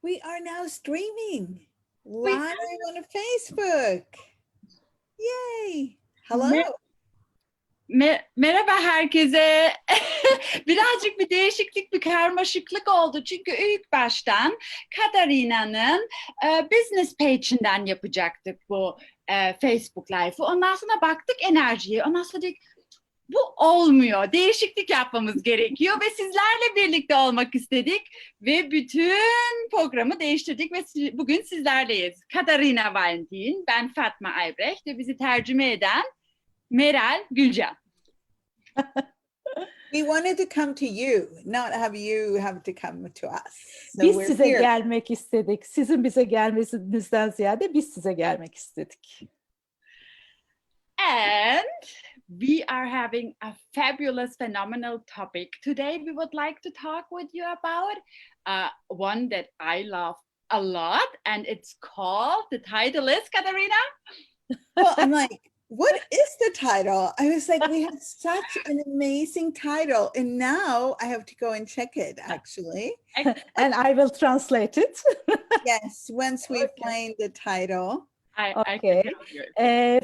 We are now streaming We live on Facebook. Yay! Hello. Merhaba herkese. Birazcık bir değişiklik, bir karmaşıklık oldu. Çünkü ilk baştan Katarina'nın business page'inden yapacaktık bu Facebook Live'ı. Ondan sonra baktık enerjiye. Ondan sonra dedik bu olmuyor. Değişiklik yapmamız gerekiyor ve sizlerle birlikte olmak istedik. Ve bütün programı değiştirdik ve bugün sizlerleyiz. Katarina Valentin, ben Fatma Aybrecht ve bizi tercüme eden Meral Gülcan. We wanted to come to you, not have you have to come to us. So biz we're size here. gelmek istedik. Sizin bize gelmesinizden ziyade biz size gelmek istedik. And we are having a fabulous, phenomenal topic. Today we would like to talk with you about one that I love a lot, and it's called, the title is, Katarina? Well, I'm like, what is the title? I was like, we have such an amazing title. And now I have to go and check it, actually. And I will translate it. Yes, once we find the title. Okay.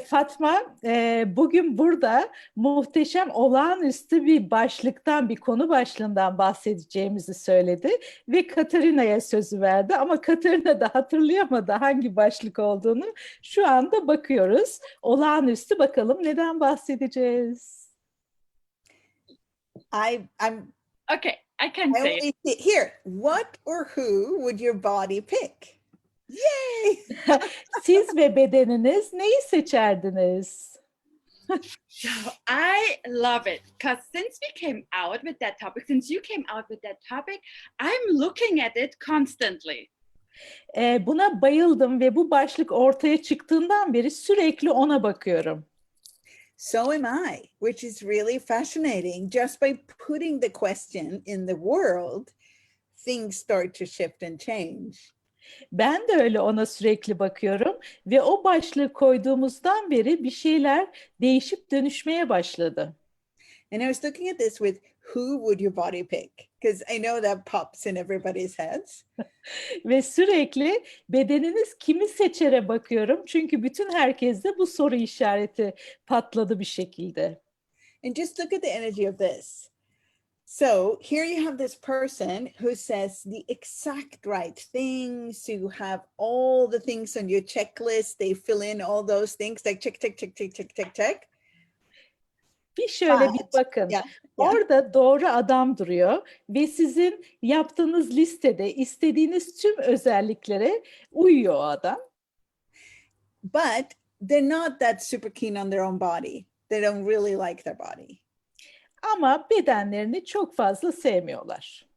Fatma bugün burada muhteşem, olağanüstü bir başlıktan, bir konu başlığından bahsedeceğimizi söyledi ve Katarina'ya sözü verdi ama Katarina da hatırlayamadı hangi başlık olduğunu. Şu anda bakıyoruz. Olağanüstü, bakalım neden bahsedeceğiz? I'm Okay, I can say it. Here, what or who would your body pick? Yay! Siz ve bedeniniz neyi seçerdiniz? I love it because since we came out with that topic, since you came out with that topic, I'm looking at it constantly. Buna bayıldım ve bu başlık ortaya çıktığından beri sürekli ona bakıyorum. So am I, which is really fascinating. Just by putting the question in the world, things start to shift and change. Ben de öyle ona sürekli bakıyorum ve o başlığı koyduğumuzdan beri bir şeyler değişip dönüşmeye başladı. And I was looking at this with who would your body pick? Because I know that pops in everybody's heads. Ve sürekli bedeniniz kimi seçere bakıyorum. Çünkü bütün herkeste bu soru işareti patladı bir şekilde. And just look at the energy of this. So here you have this person who says the exact right things. You have all the things on your checklist. They fill in all those things like check, check, check, check, check, check, check. Bir şöyle bir bakın. Yeah. Orada doğru adam duruyor ve sizin yaptığınız listede istediğiniz tüm özelliklere uyuyor o adam. But they're not that super keen on their own body. They don't really like their body. Ama bedenlerini çok fazla sevmiyorlar.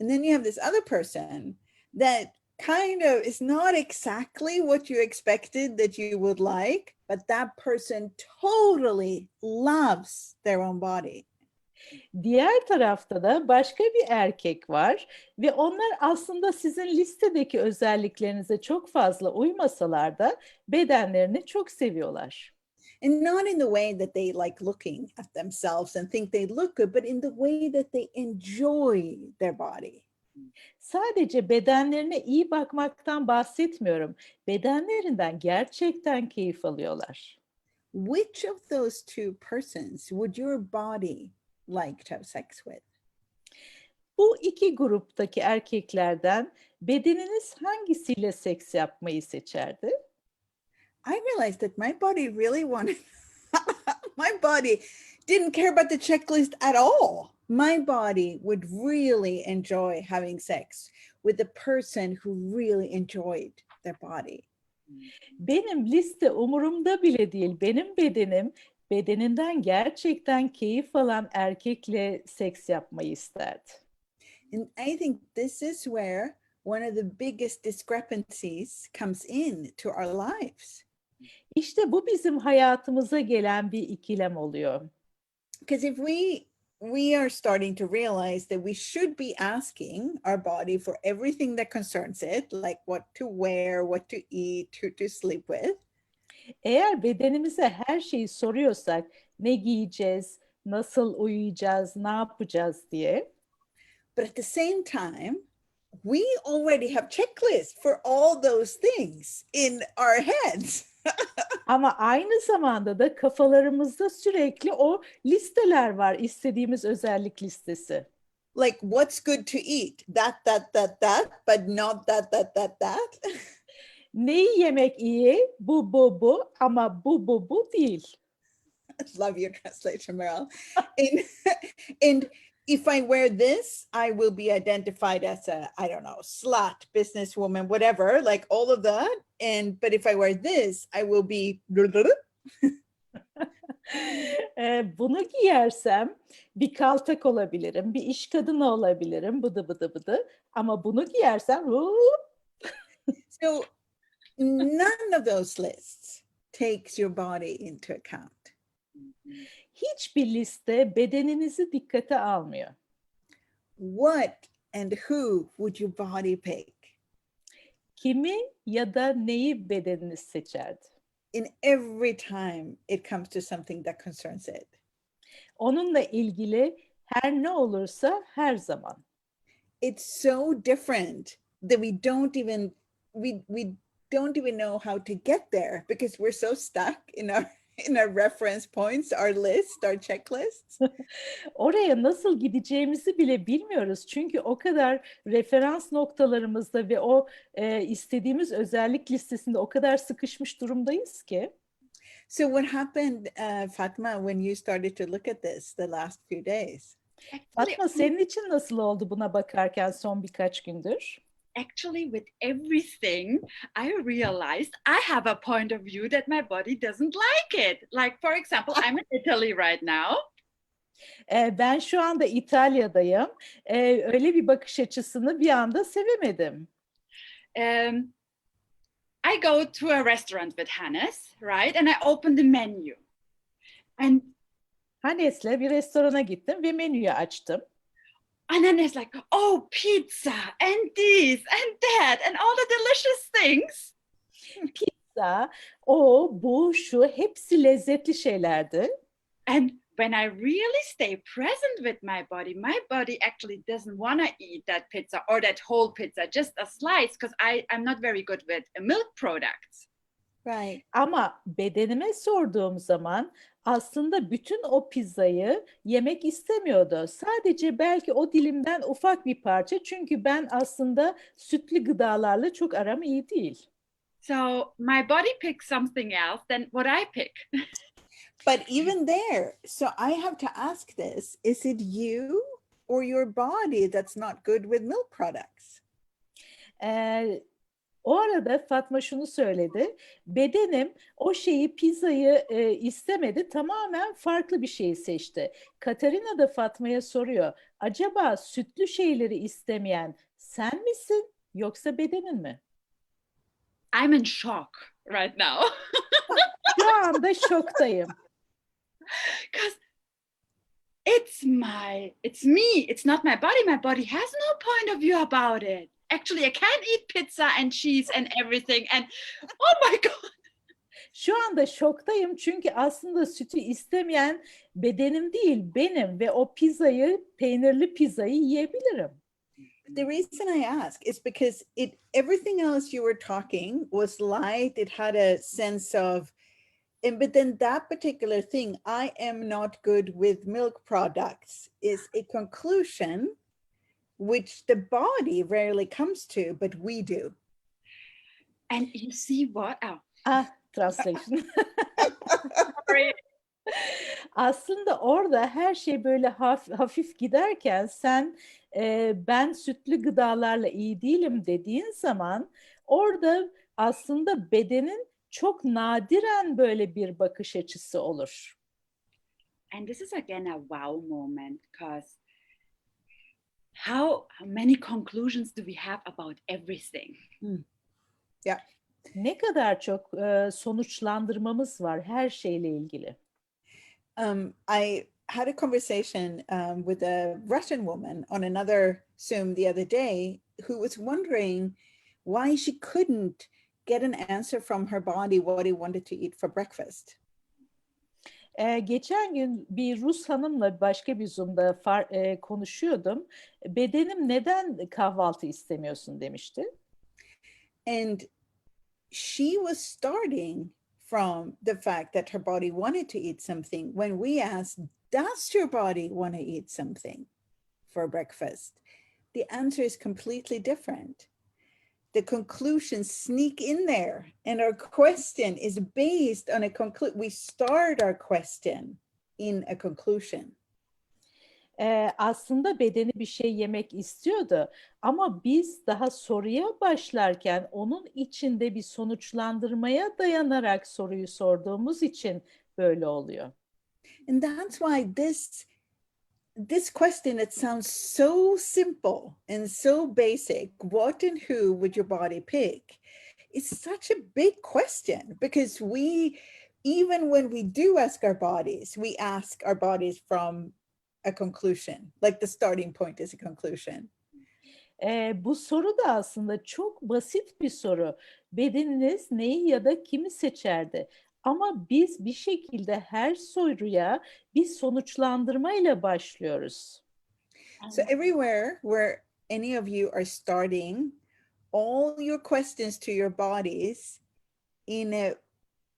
And then you have this other person that kind of is not exactly what you expected that you would like, but that person totally loves their own body. Diğer tarafta da başka bir erkek var ve onlar aslında sizin listedeki özelliklerinize çok fazla uymasalar da bedenlerini çok seviyorlar. And not in the way that they like looking at themselves and think they look good, but in the way that they enjoy their body. Sadece bedenlerine iyi bakmaktan bahsetmiyorum. Bedenlerinden gerçekten keyif alıyorlar. Which of those two persons would your body like to have sex with? Bu iki gruptaki erkeklerden bedeniniz hangisiyle seks yapmayı seçerdi? I realized that my body really wanted, my body didn't care about the checklist at all. My body would really enjoy having sex with the person who really enjoyed their body. Benim liste umurumda bile değil. Benim bedenim bedeninden gerçekten keyif alan erkekle seks yapmayı isterdi. And I think this is where one of the biggest discrepancies comes in to our lives. İşte bu bizim hayatımıza gelen bir ikilem oluyor. Because if we are starting to realize that we should be asking our body for everything that concerns it, like what to wear, what to eat, who to sleep with. Eğer bedenimize her şeyi soruyorsak, ne giyeceğiz, nasıl uyuyacağız, ne yapacağız diye. But at the same time, we already have checklists for all those things in our heads. Ama aynı zamanda da kafalarımızda sürekli o listeler var, istediğimiz özellik listesi. Like what's good to eat, that, but not that. Neyi yemek iyi? Bu ama bu değil. Love your translation, Meryl. And if I wear this, I will be identified as a, I don't know, slut, businesswoman, whatever, like all of that. But if I wear this, I will be. Bunu giyersem bir kaltak olabilirim, bir iş kadını olabilirim, bıdı. Ama bunu giyersem So none of those lists takes your body into account. hiçbir liste bedeninizi dikkate almıyor. What and who would your body pick? Kimi ya da neyi bedeniniz seçerdi? In every time it comes to something that concerns it. Onunla ilgili her ne olursa her zaman. It's so different that we don't even know how to get there because we're so stuck in our reference points, our list, our checklists. Oraya nasıl gideceğimizi bile bilmiyoruz. Çünkü o kadar referans noktalarımızda ve o istediğimiz özellik listesinde o kadar sıkışmış durumdayız ki. So what happened, Fatma, when you started to look at this the last few days? Fatma, senin için nasıl oldu buna bakarken son birkaç gündür? Actually, with everything, I realized I have a point of view that my body doesn't like it. Like, for example, I'm in Italy right now. Ben şu anda İtalya'dayım. Öyle bir bakış açısını bir anda sevemedim. I go to a restaurant with Hannes, right? And I open the menu. And Hannes'le bir restorana gittim ve menüyü açtım. And then it's like, oh, pizza and this and that and all the delicious things. Pizza, o, bu, şu hepsi lezzetli şeylerdi. And when I really stay present with my body actually doesn't want to eat that pizza or that whole pizza, just a slice, because I'm not very good with milk products. Right. Ama bedenime sorduğum zaman aslında bütün o pizzayı yemek istemiyordu. Sadece belki o dilimden ufak bir parça. Çünkü ben aslında sütlü gıdalarla çok aram iyi değil. So my body picks something else than what I pick. But even there, so I have to ask this, is it you or your body that's not good with milk products? O arada Fatma şunu söyledi. Bedenim o şeyi, pizzayı istemedi. Tamamen farklı bir şeyi seçti. Katarina da Fatma'ya soruyor. Acaba sütlü şeyleri istemeyen sen misin yoksa bedenin mi? I'm in shock right now. Şu anda şoktayım. Because it's me. It's not my body. My body has no point of view about it. Actually, I can't eat pizza and cheese and everything. And oh my God. Şu anda şoktayım çünkü aslında sütü istemeyen bedenim değil, benim ve o pizzayı, peynirli pizzayı yiyebilirim. The reason I ask is because everything else you were talking was light. It had a sense of, but then that particular thing, I am not good with milk products, is a conclusion which the body rarely comes to, but we do. And you see what? Translation. Sorry. Aslında orada her şey böyle hafif giderken sen ben sütlü gıdalarla iyi değilim dediğin zaman orada aslında bedenin çok nadiren böyle bir bakış açısı olur. And this is again a wow moment because how many conclusions do we have about everything? Yeah. Ne kadar çok sonuçlandırmamız var her şeyle ilgili. I had a conversation with a Russian woman on another Zoom the other day who was wondering why she couldn't get an answer from her body what he wanted to eat for breakfast. Geçen gün bir Rus hanımla başka bir Zoom'da konuşuyordum. Bedenim neden kahvaltı istemiyorsun demişti. And she was starting from the fact that her body wanted to eat something when we asked, does your body want to eat something for breakfast? The answer is completely different. The conclusions sneak in there, and our question is based on a conclusion. We start our question in a conclusion. Aslında bedeni bir şey yemek istiyordu ama biz daha soruya başlarken onun içinde bir sonuçlandırmaya dayanarak soruyu sorduğumuz için böyle oluyor. And that's why this question, that sounds so simple and so basic, what and who would your body pick? It's such a big question, because even when we do ask our bodies, we ask our bodies from a conclusion, like the starting point is a conclusion. Bu soru da aslında çok basit bir soru. Bedeniniz neyi ya da kimi seçerdi? Ama biz bir şekilde her soruya bir sonuçlandırmayla başlıyoruz. So everywhere where any of you are starting all your questions to your bodies in a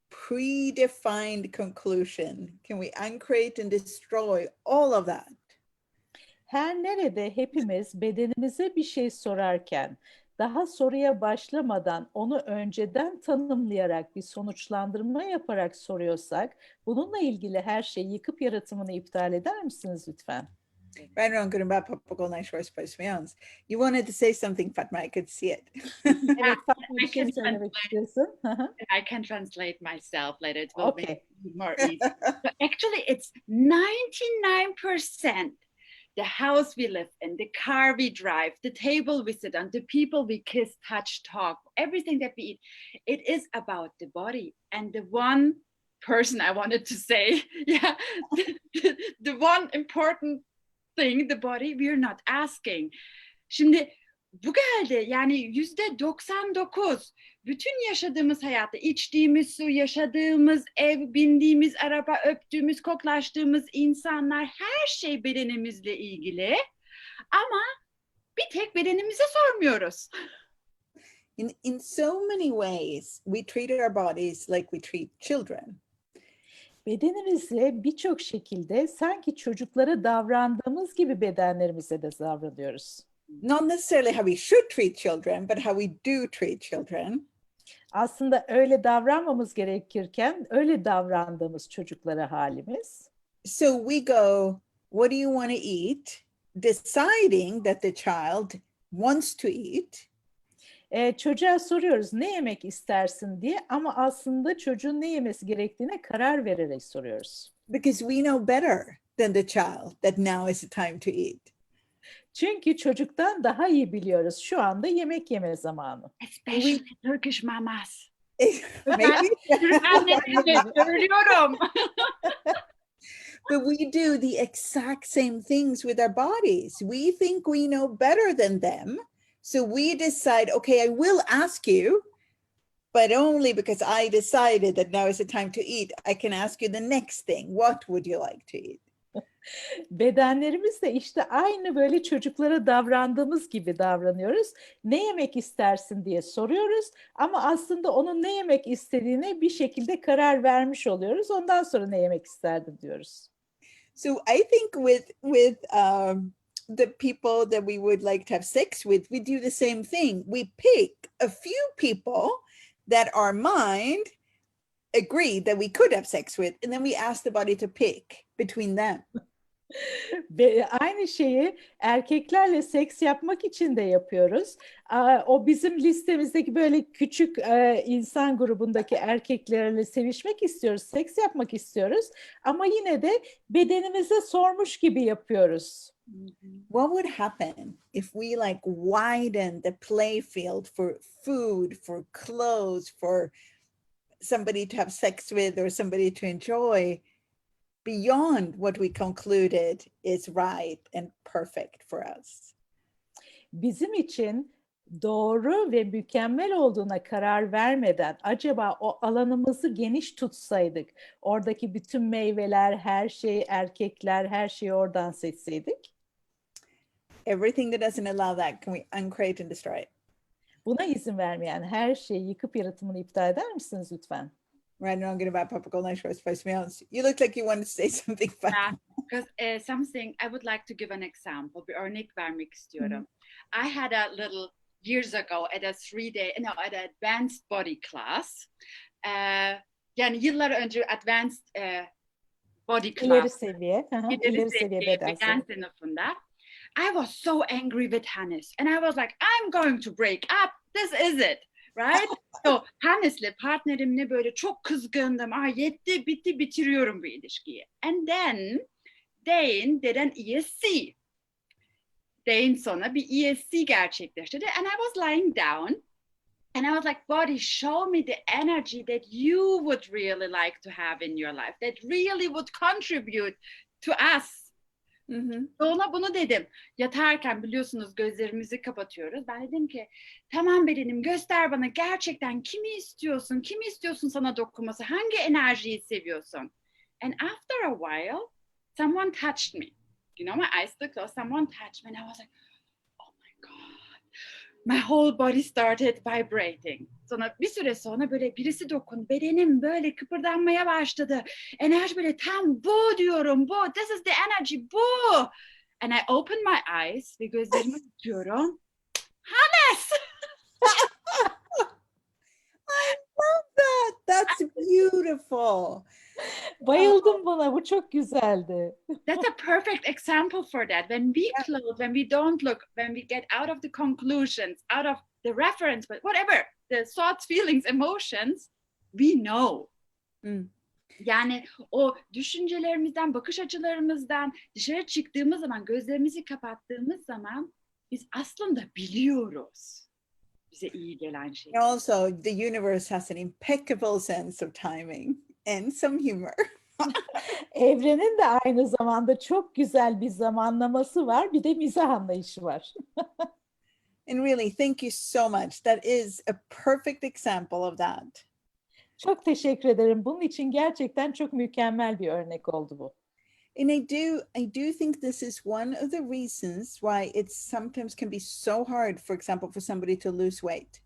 predefined conclusion, can we uncreate and destroy all of that? Her nerede hepimiz bedenimize bir şey sorarken, daha soruya başlamadan onu önceden tanımlayarak bir sonuçlandırma yaparak soruyorsak, bununla ilgili her şeyi yıkıp yaratımını iptal eder misiniz lütfen? Right around Gurumba Papagolnay Shores Paismayans. You wanted to say something, Fatma, I could see it. Evet, Fatma I bir şey can söylemek istiyorsun. I can translate myself later. It will Okay. be more easy. But actually, it's 99% the house we live in, the car we drive, the table we sit on, the people we kiss, touch, talk, everything that we eat. It is about the body. And the one person I wanted to say, yeah, the one important thing, the body, we're not asking. Şimdi bu geldi, yani %99 bütün yaşadığımız hayatta, içtiğimiz su, yaşadığımız ev, bindiğimiz araba, öptüğümüz, koklaştığımız insanlar, her şey bedenimizle ilgili. Ama bir tek bedenimize sormuyoruz. In so many ways, we treat our bodies like we treat children. Bedenimizle birçok şekilde sanki çocuklara davrandığımız gibi bedenlerimize de davranıyoruz. Not necessarily how we should treat children, but how we do treat children. Aslında öyle davranmamız gerekirken öyle davrandığımız çocuklara halimiz. So we go, what do you want to eat? Deciding that the child wants to eat. Çocuğa soruyoruz ne yemek istersin diye ama aslında çocuğun ne yemesi gerektiğine karar vererek soruyoruz. Because we know better than the child that now is the time to eat. Çünkü çocuktan daha iyi biliyoruz. Şu anda yemek yeme zamanı. Especially Turkish mamas. Maybe. Türk annelerine söylüyorum. But we do the exact same things with our bodies. We think we know better than them. So we decide, okay, I will ask you, but only because I decided that now is the time to eat. I can ask you the next thing. What would you like to eat? Bedenlerimiz de işte aynı böyle çocuklara davrandığımız gibi davranıyoruz. Ne yemek istersin diye soruyoruz ama aslında onun ne yemek istediğine bir şekilde karar vermiş oluyoruz. Ondan sonra ne yemek isterdin diyoruz. So I think with the people that we would like to have sex with, we do the same thing. We pick a few people that our mind agreed that we could have sex with, and then we ask the body to pick between them. Ve aynı şeyi erkeklerle seks yapmak için de yapıyoruz. O bizim listemizdeki böyle küçük insan grubundaki erkeklerle sevişmek istiyoruz, seks yapmak istiyoruz. Ama yine de bedenimize sormuş gibi yapıyoruz. What would happen if we like widen the play field for food, for clothes, for somebody to have sex with or somebody to enjoy beyond what we concluded is right and perfect for us? Bizim için doğru ve mükemmel olduğuna karar vermeden acaba o alanımızı geniş tutsaydık, oradaki bütün meyveler, her şey, erkekler, her şeyi oradan seçseydik, Everything that doesn't allow that, can we uncreate and destroy it? buna izin vermeyen her şeyi yıkıp yaratımını iptal eder misiniz lütfen? Right now, I'm going about Papa Golden Show. Supposed to be honest. You look like you wanted to say something funny. Yeah, because something I would like to give an example. Bir örnek vermek istiyorum. I had a little years ago at a 3-day, no, at an advanced body class. Yani yıllar önce advanced body class. İleri seviye, İleri seviye seviye beden beden sınıfında. I was so angry with Hannes. And I was like, I'm going to break up. This is it. Right? So Hannes'le partnerimle böyle çok kızgındım. Yetti bitti bitiriyorum bu ilişkiyi. And then Dane did an ESC. Dane sonra bir ESC gerçekleştirdi. And I was lying down. And I was like, body, show me the energy that you would really like to have in your life. That really would contribute to us. Ona bunu dedim. Yatarken biliyorsunuz gözlerimizi kapatıyoruz. Ben dedim ki tamam bedenim göster bana gerçekten kimi istiyorsun? Kimi istiyorsun sana dokunması? Hangi enerjiyi seviyorsun? And after a while someone touched me. You know, my eyes still closed. Someone touched me and I was like, oh my God. My whole body started vibrating. Sonra bir süre sonra böyle birisi dokundu. Bedenim böyle kıpırdanmaya başladı. Enerji böyle tam bu diyorum. Bu. This is the energy. Bu. And I opened my eyes ve gözlerimi tutuyorum. Hannes! I love that. That's beautiful. Bayıldım buna, bu çok güzeldi. That's a perfect example for that. When we close, when we don't look, when we get out of the conclusions, out of the reference, but whatever, the thoughts, feelings, emotions, we know. Yani o düşüncelerimizden, bakış açılarımızdan dışarı çıktığımız zaman, gözlerimizi kapattığımız zaman biz aslında biliyoruz bize iyi gelen şey. Also, the universe has an impeccable sense of timing and some humor. Evrenin de aynı zamanda çok güzel bir zamanlaması var, bir de mizah anlayışı var. And really, thank you so much. That is a perfect example of that. Çok teşekkür ederim. Bunun için gerçekten çok mükemmel bir örnek oldu bu. And I do think this is one of the reasons why it sometimes can be so hard, for example, for somebody to lose weight.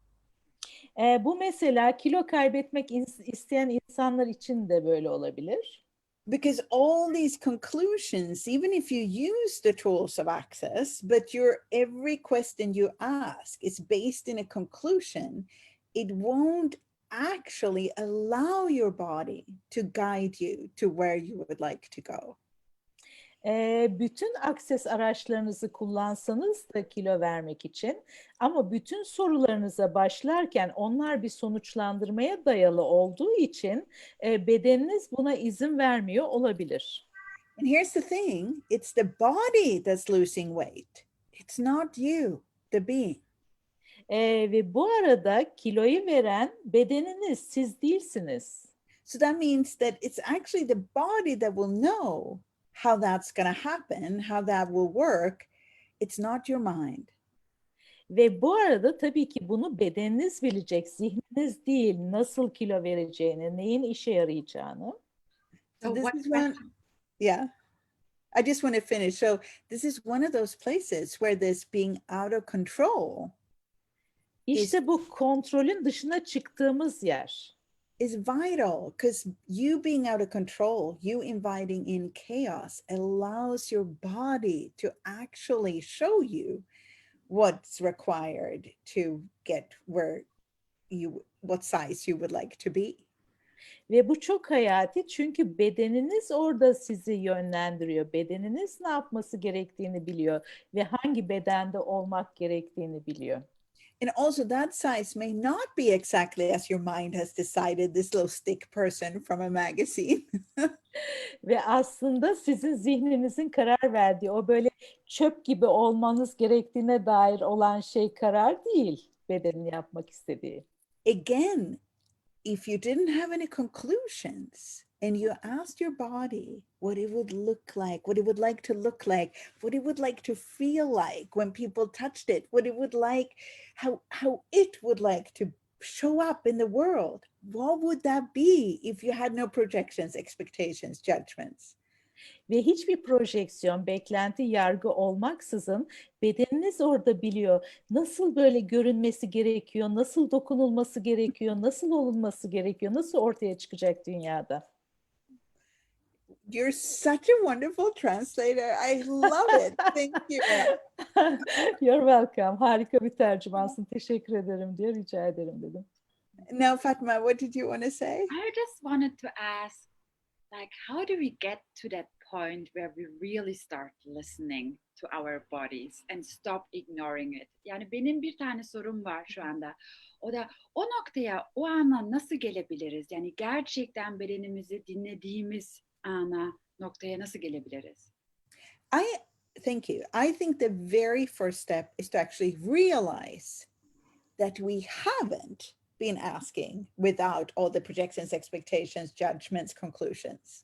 Bu mesela kilo kaybetmek isteyen insanlar için de böyle olabilir. Because all these conclusions, even if you use the tools of access, but every question you ask is based in a conclusion, it won't actually allow your body to guide you to where you would like to go. Bütün akses araçlarınızı kullansanız da kilo vermek için, ama bütün sorularınıza başlarken onlar bir sonuçlandırmaya dayalı olduğu için bedeniniz buna izin vermiyor olabilir. And here's the thing, it's the body that's losing weight. It's not you, the being. Ve bu arada kiloyu veren bedeniniz, siz değilsiniz. So that means that it's actually the body that will know how that's going to happen, how that will work. It's not your mind. Ve bu arada tabii ki bunu bedeniniz bilecek, zihniniz değil, nasıl kilo vereceğini, neyin işe yarayacağını. So this is one, yeah. I just want to finish. So this is one of those places where this being out of control İşte bu kontrolün dışına çıktığımız yer. Is vital, because you being out of control, you inviting in chaos allows your body to actually show you what's required to get what size you would like to be. Ve bu çok hayati, çünkü bedeniniz orada sizi yönlendiriyor. Bedeniniz ne yapması gerektiğini biliyor ve hangi bedende olmak gerektiğini biliyor. And also that size may not be exactly as your mind has decided, this little stick person from a magazine. Ve aslında sizin zihninizin karar verdiği, o böyle çöp gibi olmanız gerektiğine dair olan şey karar değil, bedenin yapmak istediği. Again, if you didn't have any conclusions, and you asked your body what it would look like, what it would like to look like, what it would like to feel like when people touched it, what it would like, how it would like to show up in the world, what would that be if you had no projections, expectations, judgments? Ve hiçbir projeksiyon, beklenti, yargı olmaksızın bedeniniz orada biliyor. Nasıl böyle görünmesi gerekiyor, nasıl dokunulması gerekiyor, nasıl olunması gerekiyor, nasıl ortaya çıkacak dünyada. You're such a wonderful translator. I love it. Thank you. You're welcome. Harika bir tercümansın. Teşekkür ederim diye rica ederim dedim. Now, Fatma, what did you want to say? I just wanted to ask, like, how do we get to that point where we really start listening to our bodies and stop ignoring it? Yani benim bir tane sorum var şu anda. O da o noktaya, o ana nasıl gelebiliriz? Yani gerçekten bedenimizi dinlediğimiz noktaya nasıl gelebiliriz? Thank you. I think the very first step is to actually realize that we haven't been asking without all the projections, expectations, judgments, conclusions.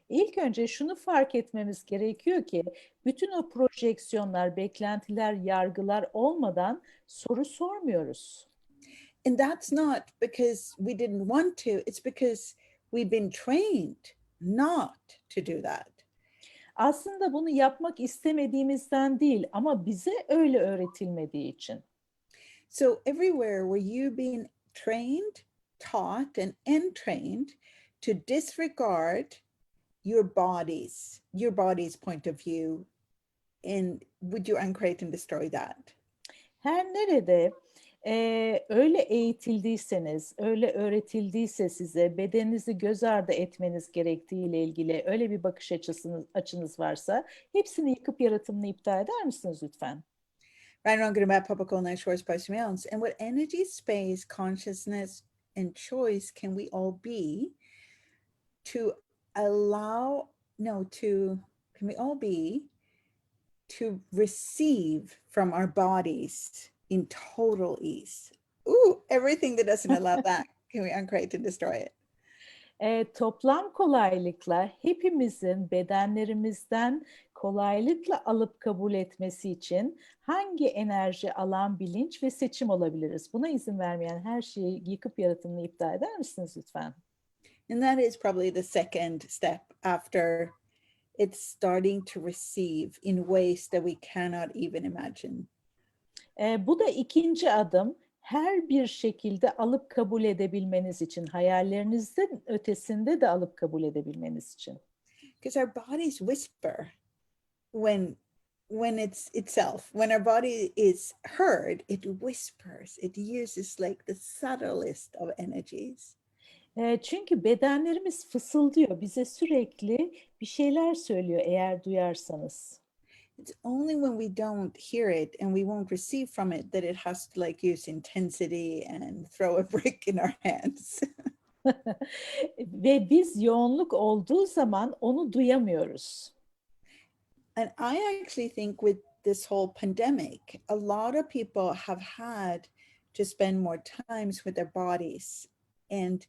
İlk önce şunu fark etmemiz gerekiyor ki bütün o projeksiyonlar, beklentiler, yargılar olmadan soru sormuyoruz. And that's not because we didn't want to, it's because we've been trained not to do that. Aslında bunu yapmak istemediğimizden değil ama bize öyle öğretilmediği için. So everywhere where you've been trained, taught, and entrained to disregard your body's point of view, and would you uncreate and destroy that? Her nerede öyle eğitildiyseniz, öyle öğretildiyse size bedeninizi göz ardı etmeniz gerektiğiyle ilgili öyle bir bakış açınız varsa hepsini yıkıp yaratımını iptal eder misiniz lütfen? Reinrangrumat Papakolna Shores Pasimians. And what energy, space, consciousness, and choice can we all be to allow, no, to, can we all be to receive from our bodies in total ease? Ooh, everything that doesn't allow that, can we uncreate and destroy it? Toplam kolaylıkla hepimizin bedenlerimizden kolaylıkla alıp kabul etmesi için hangi enerji, alan, bilinç ve seçim olabiliriz? Buna izin vermeyen her şeyi yıkıp yaratımını iptal eder misiniz lütfen? And that is probably the second step after it's starting to receive in ways that we cannot even imagine. Bu da ikinci adım. Her bir şekilde alıp kabul edebilmeniz için, hayallerinizin ötesinde de alıp kabul edebilmeniz için. Because our bodies whisper when it's itself. When our body is heard, it whispers. It uses like the subtlest of energies. Çünkü bedenlerimiz fısıldıyor, bize sürekli bir şeyler söylüyor eğer duyarsanız. It's only when we don't hear it and we won't receive from it that it has to like use intensity and throw a brick in our hands. Ve biz yoğunluk olduğu zaman onu duyamıyoruz. And I actually think with this whole pandemic, a lot of people have had to spend more times with their bodies. And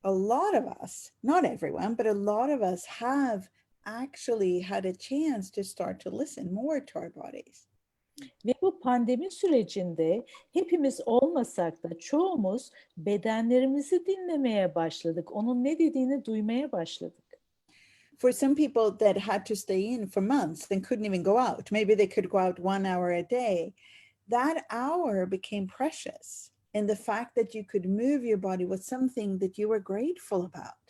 a lot of us, not everyone, but a lot of us have actually had a chance to start to listen more to our bodies. Ve bu pandemi sürecinde hepimiz olmasak da çoğumuz bedenlerimizi dinlemeye başladık. Onun ne dediğini duymaya başladık. For some people that had to stay in for months and couldn't even go out, maybe they could go out 1 hour a day, that hour became precious. And the fact that you could move your body was something that you were grateful about.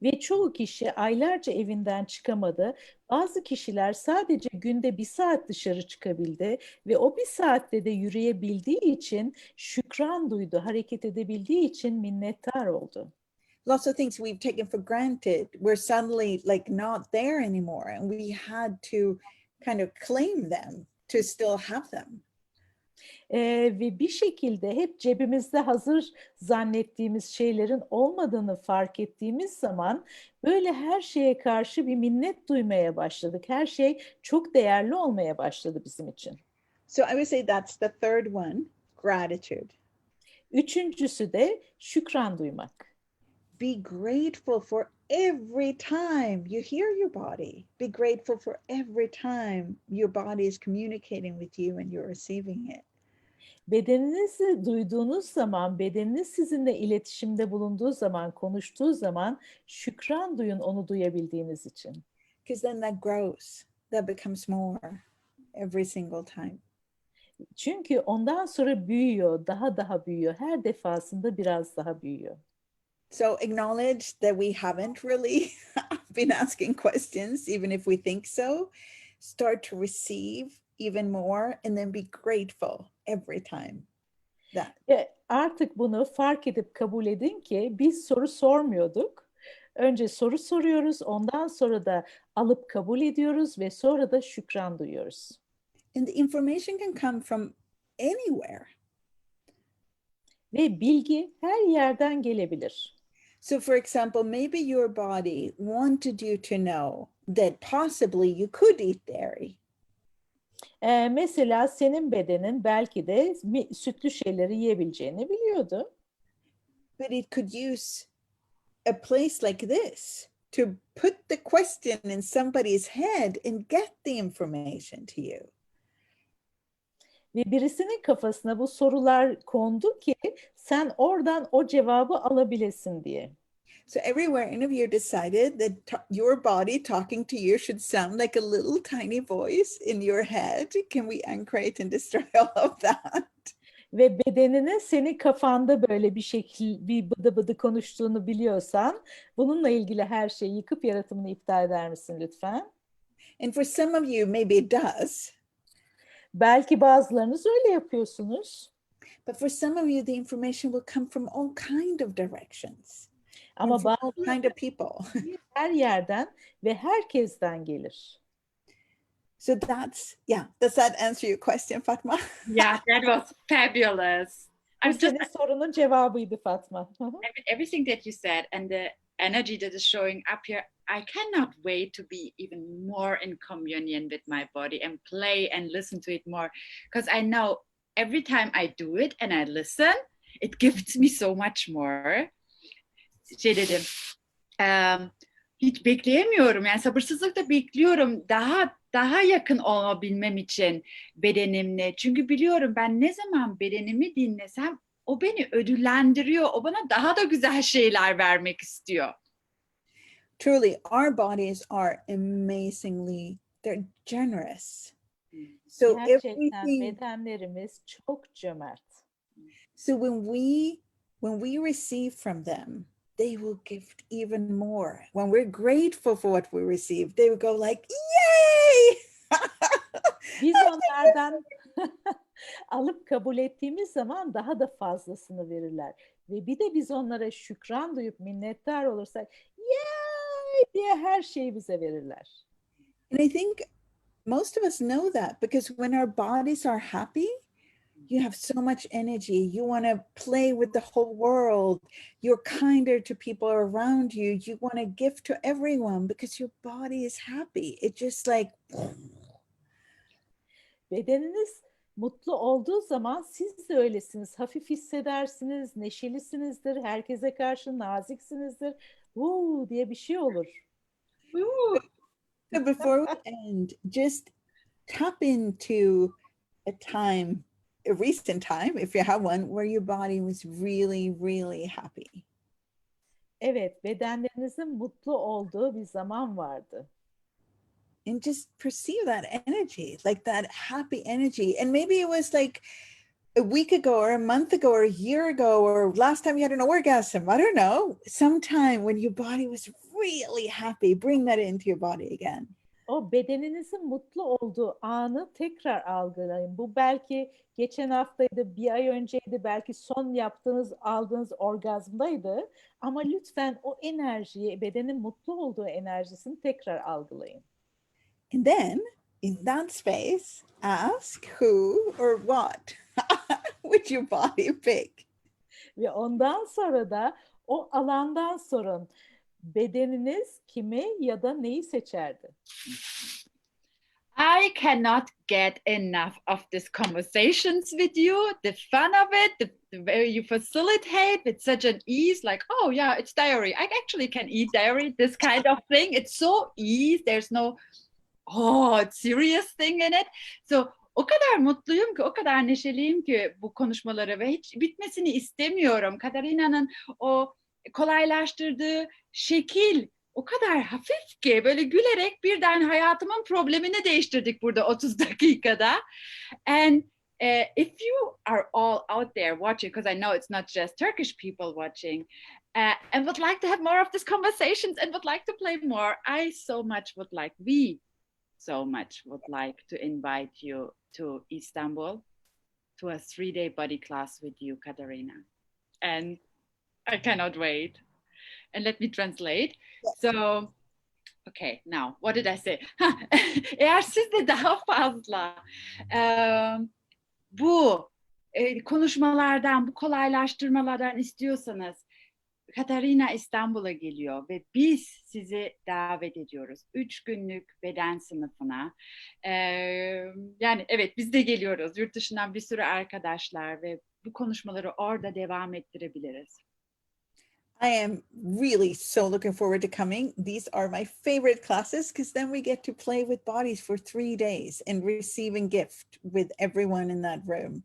Ve çoğu kişi aylarca evinden çıkamadı. Bazı kişiler sadece günde 1 saat dışarı çıkabildi ve o 1 saatte de yürüyebildiği için şükran duydu, hareket edebildiği için minnettar oldu. Lots of things we've taken for granted, we're suddenly like not there anymore, and we had to kind of claim them to still have them. Ve bir şekilde hep cebimizde hazır zannettiğimiz şeylerin olmadığını fark ettiğimiz zaman böyle her şeye karşı bir minnet duymaya başladık. Her şey çok değerli olmaya başladı bizim için. So I would say that's the third one, gratitude. Üçüncüsü de şükran duymak. be grateful for every time you hear your body. Be grateful for every time your body is communicating with you and you're receiving it. Bedeninizi duyduğunuz zaman, bedeniniz sizinle iletişimde bulunduğu zaman, konuştuğu zaman şükran duyun onu duyabildiğiniz için. Because then that grows, that becomes more every single time. Çünkü ondan sonra büyüyor, daha büyüyor. Her defasında biraz daha büyüyor. So acknowledge that we haven't really been asking questions, even if we think so. Start to receive even more and then be grateful every time. That. Ve artık bunu fark edip kabul edin ki biz soru sormuyorduk. Önce soru soruyoruz, ondan sonra da alıp kabul ediyoruz ve sonra da şükran duyuyoruz. And the information can come from anywhere. Ve bilgi her yerden gelebilir. So for example, maybe your body wanted you to know that possibly you could eat dairy. Mesela senin bedenin belki de sütlü şeyleri yiyebileceğini biliyordu. But it could use a place like this to put the question in somebody's head and get the information to you. Ve birisinin kafasına bu sorular kondu ki sen oradan o cevabı alabilesin diye. So everywhere any of you decided that your body talking to you should sound like a little tiny voice in your head, can we uncreate and destroy all of that? Ve bedeninin senin kafanda böyle bir bıdı bıdı konuştuğunu biliyorsan bununla ilgili her şeyi yıkıp yaratımını iptal eder misin lütfen? And for some of you, maybe it does. Belki bazılarınız öyle yapıyorsunuz. But for some of you, the information will come from all kind of directions. Ama And from all kind of people. her yerden ve herkesten gelir. So does that answer your question, Fatma? Yeah, that was fabulous. Bu senin sorunun cevabıydı Fatma. Everything that you said and the energy that is showing up here, I cannot wait to be even more in communion with my body and play and listen to it more. Because I know every time I do it and I listen, it gives me so much more. Şey dedim, hiç bekleyemiyorum. Yani sabırsızlıkla bekliyorum. Daha yakın olabilmem için bedenimle. Çünkü biliyorum ben ne zaman bedenimi dinlesem o beni ödüllendiriyor. O bana daha da güzel şeyler vermek istiyor. Truly, our bodies are amazingly, they're generous. So Gerçekten bedenlerimiz çok cömert. So when we receive from them, they will give even more. When we're grateful for what we receive, they will go like, yay! Biz onlardan alıp kabul ettiğimiz zaman daha da fazlasını verirler. Ve bir de biz onlara şükran duyup minnettar olursak, yay diye her şeyi bize verirler. And I think most of us know that because when our bodies are happy, you have so much energy. You want to play with the whole world. You're kinder to people around you. You want to give to everyone because your body is happy. It just like... Bedeniniz mutlu olduğu zaman siz de öylesiniz. Hafif hissedersiniz, neşelisinizdir, herkese karşı naziksinizdir. Diye bir şey olur. So before we end, just tap into a recent time, if you have one, where your body was really, really happy. Evet, bedenlerinizin mutlu olduğu bir zaman vardı. And just perceive that energy, like that happy energy. And maybe it was like a week ago or a month ago or a year ago or last time you had an orgasm. I don't know. Sometime when your body was really happy, bring that into your body again. O bedeninizin mutlu olduğu anı tekrar algılayın. Bu belki geçen haftaydı, bir ay önceydi, belki son aldığınız orgazmdaydı. Ama lütfen o enerjiyi, bedenin mutlu olduğu enerjisini tekrar algılayın. And then in that space, ask who or what would your body pick? Ve ondan sonra da o alandan sorun. Bedeniniz kimi ya da neyi seçerdi? I cannot get enough of these conversations with you, the fun of it, the way you facilitate with such an ease, like, oh yeah, it's diary. I actually can eat diary, this kind of thing. It's so easy. There's no, oh, serious thing in it. So o kadar mutluyum ki, o kadar neşeliyim ki bu konuşmaları ve hiç bitmesini istemiyorum. Katarina'nın o kolaylaştırdığı şekil o kadar hafif ki böyle gülerek birden hayatımın problemini değiştirdik burada 30 dakikada. And if you are all out there watching, because I know it's not just Turkish people watching, and would like to have more of these conversations and would like to play more, I so much would like, we so much would like to invite you to Istanbul to a 3-day body class with you, Katarina. And I cannot wait. And let me translate. So, okay, now, what did I say? Eğer siz de daha fazla bu konuşmalardan, bu kolaylaştırmalardan istiyorsanız, Katarina İstanbul'a geliyor ve biz sizi davet ediyoruz. 3 günlük beden sınıfına. Yani evet, biz de geliyoruz. Yurt dışından bir sürü arkadaşlar ve bu konuşmaları orada devam ettirebiliriz. I am really so looking forward to coming. These are my favorite classes because then we get to play with bodies for 3 days and receive a gift with everyone in that room.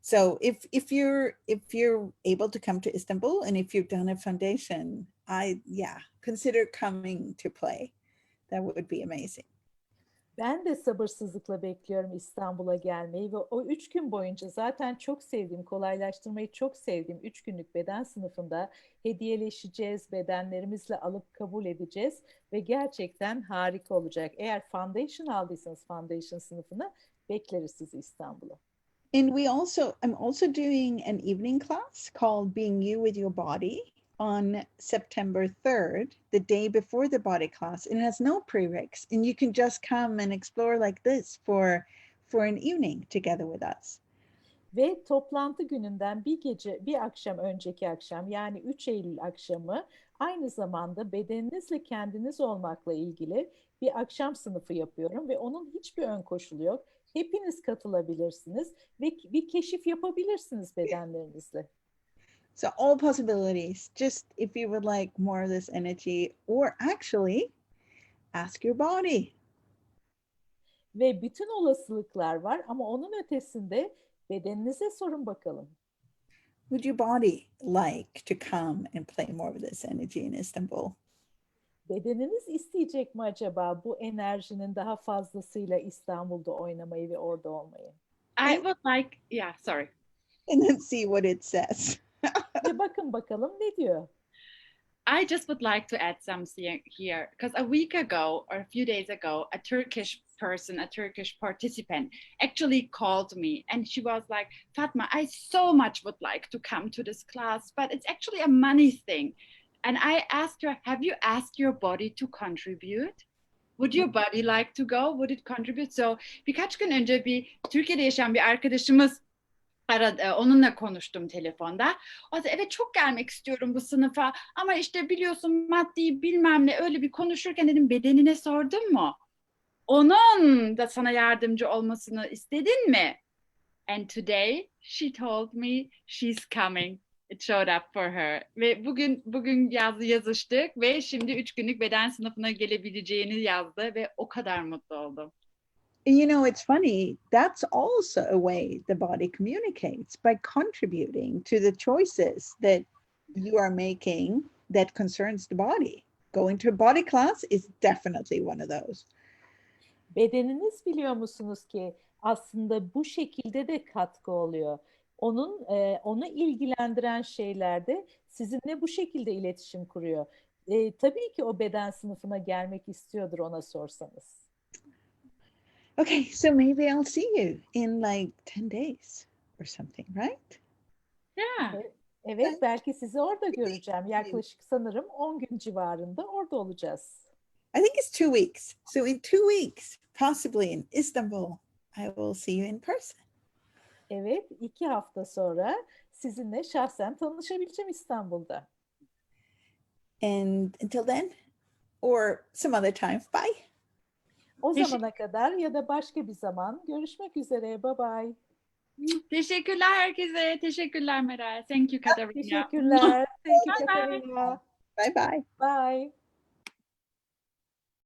So if you're able to come to Istanbul and if you've done a foundation, consider coming to play. That would be amazing. Ben de sabırsızlıkla bekliyorum İstanbul'a gelmeyi ve o 3 gün boyunca zaten çok sevdiğim, kolaylaştırmayı çok sevdiğim 3 günlük beden sınıfında hediyeleşeceğiz, bedenlerimizle alıp kabul edeceğiz ve gerçekten harika olacak. Eğer foundation aldıysanız foundation sınıfını bekleriz sizi İstanbul'a. And I'm also doing an evening class called Being You with Your Body on September 3rd, the day before the body class. And it has no prereqs, and you can just come and explore like this for an evening together with us. Ve toplantı gününden bir akşam önceki akşam, yani 3 Eylül akşamı aynı zamanda bedeninizle kendiniz olmakla ilgili bir akşam sınıfı yapıyorum ve onun hiçbir ön koşulu yok. Hepiniz katılabilirsiniz ve bir keşif yapabilirsiniz bedenlerinizle. So all possibilities, just if you would like more of this energy, or actually ask your body. Ve bütün olasılıklar var ama onun ötesinde bedeninize sorun bakalım. Would your body like to come and play more of this energy in Istanbul? Bedeniniz isteyecek mi acaba bu enerjinin daha fazlasıyla İstanbul'da oynamayı ve orada olmayı? I would like, yeah, sorry. And then see what it says. Bir bakın bakalım ne diyor. I just would like to add something here because a week ago or a few days ago, a Turkish person, a Turkish participant actually called me and she was like, Fatma, I so much would like to come to this class, but it's actually a money thing. And I asked her, have you asked your body to contribute? Would your body like to go? Would it contribute? So birkaç gün önce bir Türkiye'de yaşayan bir arkadaşımız aradı, onunla konuştum telefonda. O da evet çok gelmek istiyorum bu sınıfa ama işte biliyorsun maddi bilmem ne öyle bir konuşurken dedim bedenine sordun mu? Onun da sana yardımcı olmasını istedin mi? And today she told me she's coming. It showed up for her. Ve bugün yazıştık ve şimdi 3 günlük beden sınıfına gelebileceğini yazdı ve o kadar mutlu oldum. You know, it's funny, that's also a way the body communicates, by contributing to the choices that you are making that concerns the body. Going to a body class is definitely one of those. Bedeniniz biliyor musunuz ki aslında bu şekilde de katkı oluyor. Onu ilgilendiren şeylerde sizinle bu şekilde iletişim kuruyor. Tabii ki o beden sınıfına gelmek istiyordur ona sorsanız. Okay, so maybe I'll see you in like 10 days or something, right? Yeah. Evet, belki sizi orada göreceğim. Yaklaşık sanırım 10 gün civarında orada olacağız. I think it's 2 weeks. So in 2 weeks, possibly in Istanbul, I will see you in person. Evet, 2 hafta sonra sizinle şahsen tanışabileceğim İstanbul'da. And until then, or some other time, bye. O zamana kadar ya da başka bir zaman görüşmek üzere. Bye bye. Teşekkürler herkese. Teşekkürler Meral. Thank you Katarina. Teşekkürler. Thank you Bye bye. Katarina. Bye bye. Bye.